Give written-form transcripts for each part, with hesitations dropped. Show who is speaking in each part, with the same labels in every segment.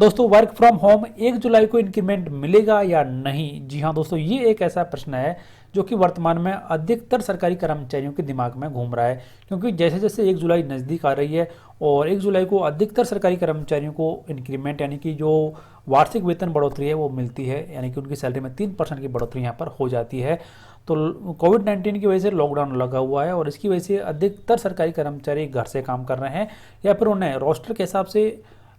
Speaker 1: दोस्तों work from home 1 जुलाई को increment मिलेगा या नहीं? जी हाँ दोस्तों, ये एक ऐसा प्रश्न है जो कि वर्तमान में अधिकतर सरकारी कर्मचारियों के दिमाग में घूम रहा है, क्योंकि जैसे जैसे 1 जुलाई नज़दीक आ रही है और 1 जुलाई को अधिकतर सरकारी कर्मचारियों को इंक्रीमेंट यानी कि जो वार्षिक वेतन बढ़ोतरी है वो मिलती है, यानी कि उनकी सैलरी में 3% की बढ़ोतरी यहाँ पर हो जाती है। तो कोविड-19 की वजह से लॉकडाउन लगा हुआ है और इसकी वजह से अधिकतर सरकारी कर्मचारी घर से काम कर रहे हैं या फिर उन्हें रोस्टर के हिसाब से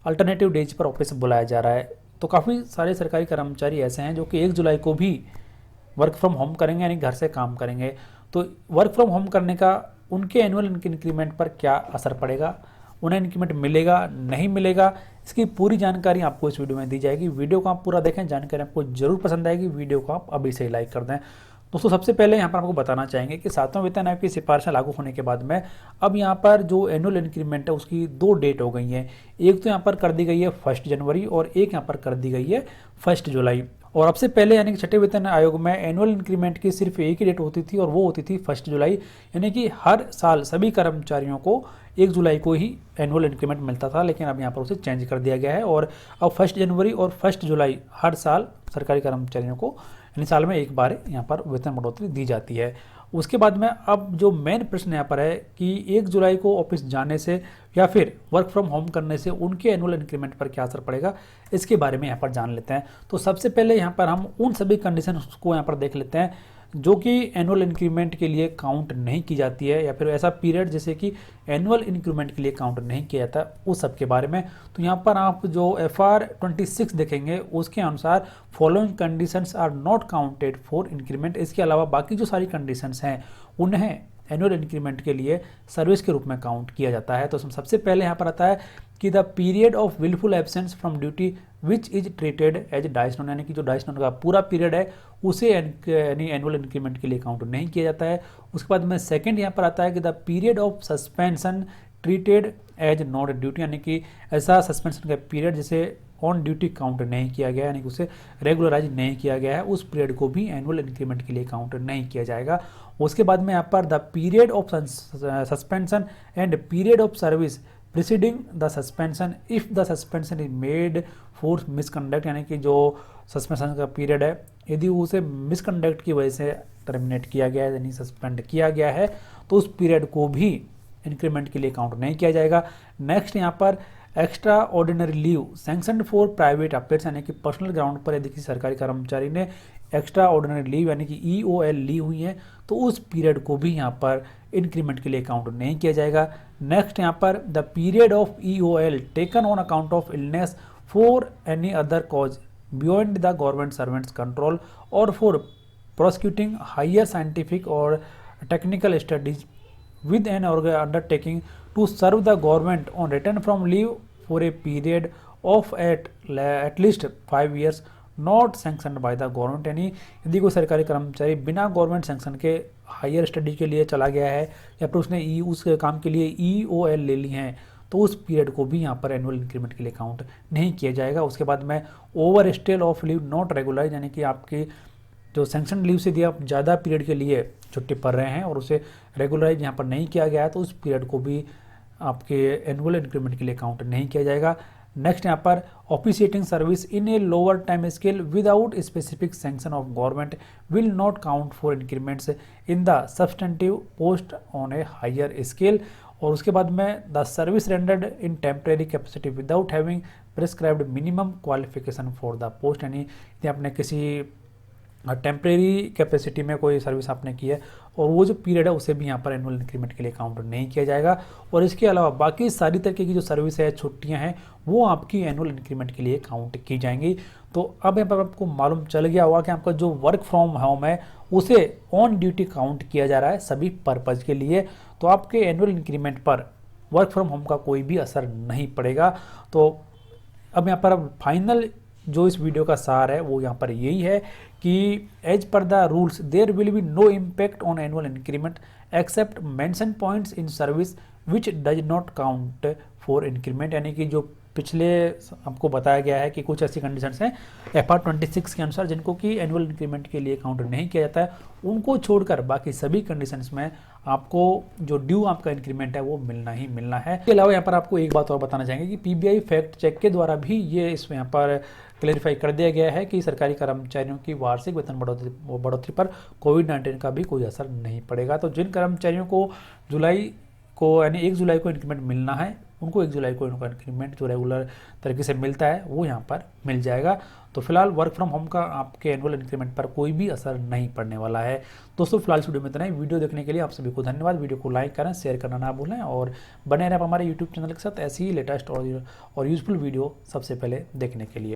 Speaker 1: अल्टरनेटिव डेज पर ऑफिस बुलाया जा रहा है। तो काफ़ी सारे सरकारी कर्मचारी ऐसे हैं जो कि 1 जुलाई को भी वर्क फ्रॉम होम करेंगे, यानी घर से काम करेंगे। तो वर्क फ्रॉम होम करने का उनके एनुअल इंक्रीमेंट पर क्या असर पड़ेगा, उन्हें इंक्रीमेंट मिलेगा नहीं मिलेगा, इसकी पूरी जानकारी आपको इस वीडियो में दी जाएगी। वीडियो को आप पूरा देखें, जानकारी आपको जरूर पसंद आएगी। वीडियो को आप अभी से ही लाइक कर दें। दोस्तों सबसे पहले यहाँ पर आपको बताना चाहेंगे कि 7वां वेतन आयोग की सिफारिशें लागू होने के बाद में अब यहाँ पर जो एनुअल इंक्रीमेंट है उसकी 2 डेट हो गई हैं। एक तो यहाँ पर कर दी गई है 1 जनवरी और एक यहाँ पर कर दी गई है 1 जुलाई। और अब से पहले यानी कि 6ठे वेतन आयोग में एनुअल इंक्रीमेंट की सिर्फ एक ही डेट होती थी और वो होती थी 1 जुलाई, यानी कि हर साल सभी कर्मचारियों को 1 जुलाई को ही एनुअल इंक्रीमेंट मिलता था। लेकिन अब यहाँ पर उसे चेंज कर दिया गया है और अब 1 जनवरी और 1 जुलाई हर साल सरकारी कर्मचारियों को यानी साल में एक बार यहाँ पर वेतन बढ़ोतरी दी जाती है। उसके बाद में अब जो मेन प्रश्न यहाँ पर है कि 1 जुलाई को ऑफिस जाने से या फिर वर्क फ्रॉम होम करने से उनके एनुअल इंक्रीमेंट पर क्या असर पड़ेगा, इसके बारे में यहाँ पर जान लेते हैं। तो सबसे पहले यहाँ पर हम उन सभी कंडीशन को यहाँ पर देख लेते हैं जो कि एनुअल इंक्रीमेंट के लिए काउंट नहीं की जाती है या फिर ऐसा पीरियड जैसे कि एनुअल इंक्रीमेंट के लिए काउंट नहीं किया जाता, उस सब के बारे में। तो यहाँ पर आप जो FR 26 देखेंगे उसके अनुसार following conditions are not counted for increment. इसके अलावा बाकी जो सारी कंडीशंस हैं उन्हें एनुअल इंक्रीमेंट के लिए सर्विस के रूप में काउंट किया जाता है। तो सबसे पहले यहाँ पर आता है कि the period of wilful absence from duty which is treated as dies non, यानी कि जो डाइस नोन का पूरा पीरियड है उसे यानी एनुअल इंक्रीमेंट के लिए काउंट नहीं किया जाता है। उसके बाद में सेकंड यहाँ पर आता है कि the period of suspension treated as not duty, यानी कि ऐसा सस्पेंशन का पीरियड जिसे ऑन ड्यूटी काउंट नहीं किया गया, यानी कि उसे रेगुलराइज नहीं किया गया है, उस पीरियड को भी एनुअल इंक्रीमेंट के लिए काउंट नहीं किया जाएगा। उसके बाद में यहाँ पर the period of suspension and period of service preceding the suspension if the suspension is made for misconduct, यानी कि जो सस्पेंशन का पीरियड है यदि उसे मिसकंडक्ट की वजह से टर्मिनेट किया गया है यानी सस्पेंड किया गया है तो उस पीरियड को भी इंक्रीमेंट के लिए काउंट नहीं किया जाएगा। नेक्स्ट यहाँ पर extra ordinary leave sanctioned for private affairs, यानी कि पर्सनल ग्राउंड पर यदि किसी सरकारी कर्मचारी ने एक्स्ट्रा ऑर्डिनरी लीव यानी कि EOL ली हुई है तो उस पीरियड को भी यहाँ पर इंक्रीमेंट के लिए काउंट नहीं किया जाएगा। नेक्स्ट यहाँ पर the period of EOL taken on account of illness for any other cause beyond the government servants control और फॉर प्रोसिक्यूटिंग हायर साइंटिफिक और technical studies with an undertaking to serve the government on return from leave for a period of at least 5 years not sanctioned by the government, यानी यदि कोई सरकारी कर्मचारी बिना government sanction के higher study के लिए चला गया है या फिर उसने उस काम के लिए EOL ले ली हैं तो उस पीरियड को भी यहाँ पर एनुअल इंक्रीमेंट के लिए काउंट नहीं किया जाएगा। उसके बाद में overstay of leave not regularise, यानी कि आपकी जो सैंक्शन लीव से दिया आप ज़्यादा पीरियड के लिए छुट्टी पड़ रहे हैं और उसे रेगुलराइज यहाँ पर नहीं किया गया है तो उस पीरियड को भी आपके एनुअल इंक्रीमेंट के लिए काउंट नहीं किया जाएगा। नेक्स्ट यहाँ पर officiating service in a lower time scale without specific sanction of government will not count for increments in the substantive post on a higher scale. और उसके बाद में the service rendered in temporary capacity without having prescribed minimum qualification for the post, यानी यदि आपने किसी temporary capacity में कोई सर्विस आपने की है और वो जो पीरियड है उसे भी यहाँ पर एनुअल इंक्रीमेंट के लिए काउंट नहीं किया जाएगा। और इसके अलावा बाकी सारी तरीके की जो सर्विस है, छुट्टियाँ हैं, वो आपकी एनुअल इंक्रीमेंट के लिए काउंट की जाएंगी। तो अब यहाँ पर आपको मालूम चल गया होगा कि आपका जो वर्क फ्रॉम होम है उसे ऑन ड्यूटी काउंट किया जा रहा है सभी पर्पज़ के लिए, तो आपके एनुअल इंक्रीमेंट पर वर्क फ्रॉम होम का कोई भी असर नहीं पड़ेगा। तो अब यहाँ पर फाइनल जो इस वीडियो का सार है वो यहाँ पर यही है कि as per the rules there will be no impact on annual increment except mention points in service which does not count for increment, यानी कि जो पिछले आपको बताया गया है कि कुछ ऐसी कंडीशंस हैं FR26 के अनुसार जिनको कि एनुअल इंक्रीमेंट के लिए काउंट नहीं किया जाता है, उनको छोड़कर बाकी सभी कंडीशंस में आपको जो ड्यू आपका इंक्रीमेंट है वो मिलना ही मिलना है। इसके अलावा यहाँ पर आपको एक बात और बताना चाहेंगे कि PBI फैक्ट चेक के द्वारा भी ये इसमें यहाँ पर क्लैरिफाई कर दिया गया है कि सरकारी कर्मचारियों की वार्षिक वेतन बढ़ोतरी पर कोविड-19 का भी कोई असर नहीं पड़ेगा। तो जिन कर्मचारियों को जुलाई को यानी 1 जुलाई को इंक्रीमेंट मिलना है, उनको 1 जुलाई को उनका इंक्रीमेंट जो रेगुलर तरीके से मिलता है वो यहाँ पर मिल जाएगा। तो फिलहाल वर्क फ्रॉम होम का आपके एनुअल इंक्रीमेंट पर कोई भी असर नहीं पड़ने वाला है। दोस्तों फिलहाल इस वीडियो में इतना ही। वीडियो देखने के लिए आप सभी को धन्यवाद। वीडियो को लाइक करें, शेयर करना ना भूलें और बने रहें आप हमारे यूट्यूब चैनल के साथ ऐसी ही लेटेस्ट और यूजफुल वीडियो सबसे पहले देखने के लिए।